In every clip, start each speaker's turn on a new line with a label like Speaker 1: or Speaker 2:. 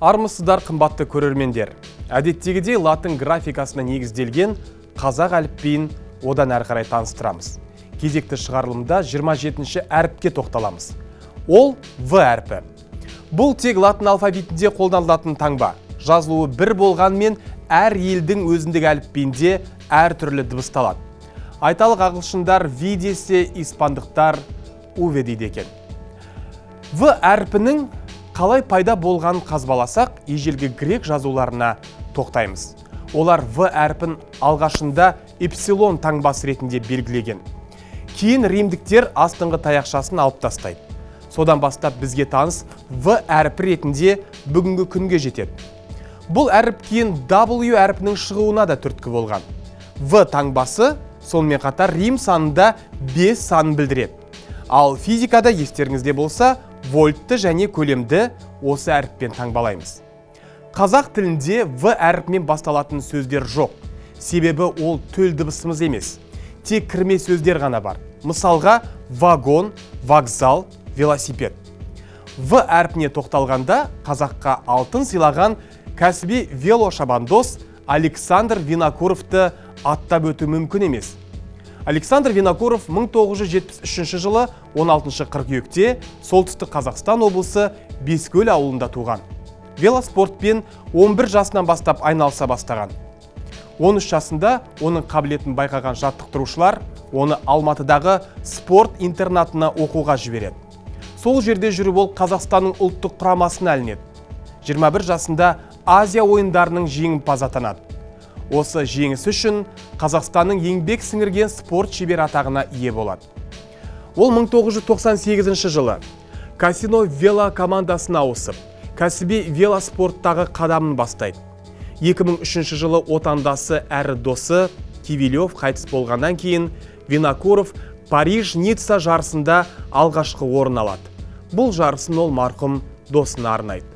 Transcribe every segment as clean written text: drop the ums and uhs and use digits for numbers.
Speaker 1: Армысыздар қымбатты көрермендер. Әдеттегідей латын графикасына негізделген қазақ әліпбиін одан әрі қарай таныстырамыз. Кезекті шығарылымда 27-ші әріпке тоқталамыз. Ол В әрпі. Бұл тек латын алфавитінде қолданылатын таңба. Жазылуы бір болғанмен әр елдің өзіндік әліпбиінде әр түрлі дыбысталады. Айталық ағылшындар V десе, испандықтар UV дейді екен. В әрпінің қалай пайда болғанын қазбаласақ, ежелгі грек жазуларына тоқтаймыз. Олар В әрпін алғашында эпсилон таңбасы ретінде белгілеген. Кейін римдіктер астыңғы таяқшасын алып тастайды. Содан бастап бізге таныс В әрпі ретінде бүгінгі күнге жетеді. Бұл әріп кейін W әрпінің шығуына да түрткі болған. В таңбасы сонымен қатар рим санында 5 санын білдіреді. Ал физикада естеріңізде болса, вольтты және көлемді осы әріппен таңбалаймыз. Қазақ тілінде В әріпімен басталатын сөздер жоқ. Себебі ол төл дыбысымыз емес. Тек кірме сөздер ғана бар. Мысалға, вагон, вокзал, велосипед. В әрпіне тоқталғанда қазаққа алтын сыйлаған кәсіби велошабандос Александр Винокуровты аттап өту мүмкін емес. Александр Винокуров 1973 жылы 16 қыркүйекте солтүстік Қазақстан облысы Бескөл ауылында туған. Велоспортпен 11 жасынан бастап айналыса бастаған. 13 жасында оның қабілетін байқаған жаттықтырушылар оны Алматыдағы спорт интернатына оқуға жібереді. Сол жерде жүріп ол Қазақстанның ұлттық құрамасына ілінеді. 21 жасында Азия ойындарының жеңімпазы атанады. Осы жеңісі үшін Қазақстанның еңбек сіңірген спорт шебер атағына ие болады. Ол 1998 жылы Касино вело командасына ауысып, кәсіби велоспорттағы қадамын бастайды. 2003 жылы отандасы әрі досы Кивилев қайтыс болғаннан кейін Винокуров Париж-Ницца жарысында алғашқы орын алады. Бұл жарысын ол марқұм досына арнайды.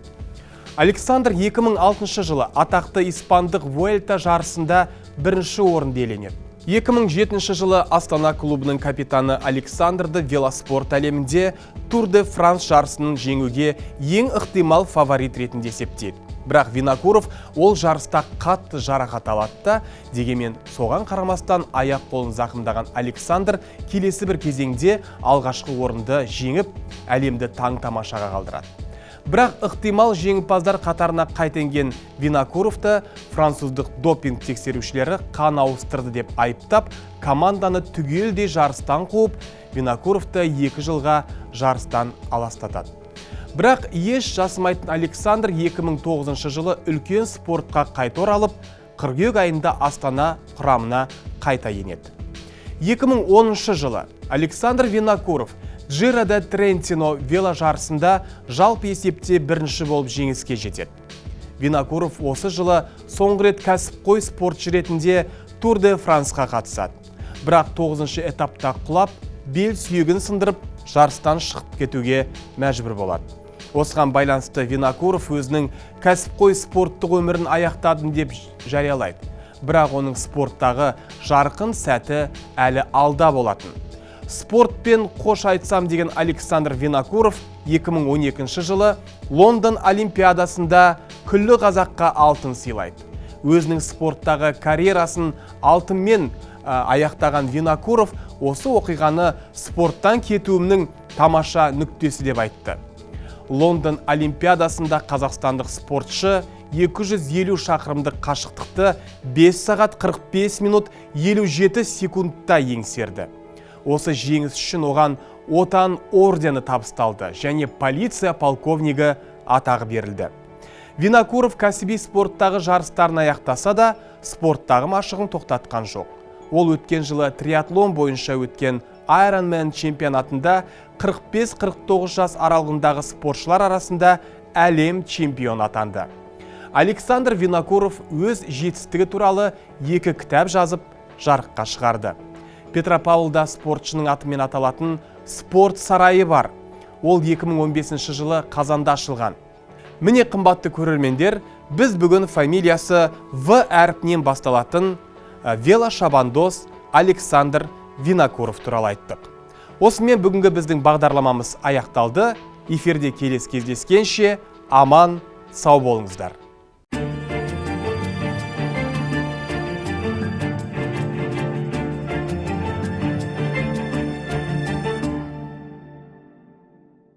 Speaker 1: Александр 2006 жылы атақты испандық Vuelta жарысында бірінші орын иеленеді. 2007 жылы Астана клубының капитаны Александрды велоспорт әлемінде Тур де Франс жарысының жеңуге ең ықтимал фаворит ретінде есептейді. Бірақ Винокуров ол жарыста қатты жарақат алады, дегенмен соған қарамастан аяқ қолын зақымдаған Александр келесі бір кезеңде алғашқы орынды жеңіп, әлемді таң-тамашаға қалдырады. Бірақ ықтимал жеңімпаздар қатарына қайтенген Винокуровты француздық допинг тексерушілері қан ауыстырды деп айыптап, команданы түгелдей жарыстан қуып, Винокуровты 2 жылға жарыстан аластатады. Бірақ еш жасымайтын Александр 2009 жылы үлкен спортқа қайта оралып, қыркүйек айында Астана құрамына қайта енеді. 2010 жылы Александр Винокуров Джиро де Трентино вело жарысында жалпы есепте бірінші болып жеңіске жетеді. Винокуров осы жылы соңғы рет кәсіпқой спортшы ретінде Тур де Франсқа қатысады. Бірақ 9-шы этапта құлап, бел сүйегін сындырып, жарыстан шығып кетуге мәжбүр болады. Осыған байланысты Винокуров өзінің кәсіпқой спорттық өмірін аяқтадым деп жариялайды. Бірақ оның спорттағы жарқын сәті әлі алда болатын. Спортпен қош айтсам деген Александр Винокуров 2012 жылы Лондон Олимпиадасында күллі қазаққа алтын сыйлайды. Өзінің спорттағы карьерасын алтынмен аяқтаған Винокуров осы оқиғаны спорттан кетуімнің тамаша нүктесі деп айтты. Лондон Олимпиадасында қазақстандық спортшы 250 шақырымдық қашықтықты 5 сағат 45 минут 57 секундта еңсерді. Осы жеңіс үшін оған отан ордені табысталды және полиция полковнигі атағы берілді. Винокуров кәсіби спорттағы жарыстарын аяқтаса да, спорттағы машығын тоқтатқан жоқ. Ол өткен жылы триатлон бойынша өткен Ironman чемпионатында 45-49 жас аралығындағы спортшылар арасында әлем чемпион атанды. Александр Винокуров өз жетістігі туралы 2 кітап жазып, жарыққа шығарды. Петропавлда спортшының атымен аталатын спорт сарайы бар. Ол 2015 жылы қазанда ашылған. Міне қымбатты көрермендер, біз бүгін фамилиясы В әрпінен басталатын велошабандос Александр Винокуров туралы айттық. Осымен бүгінгі біздің бағдарламамыз аяқталды. Эфирде келесі кездескенше аман сау болыңыздар.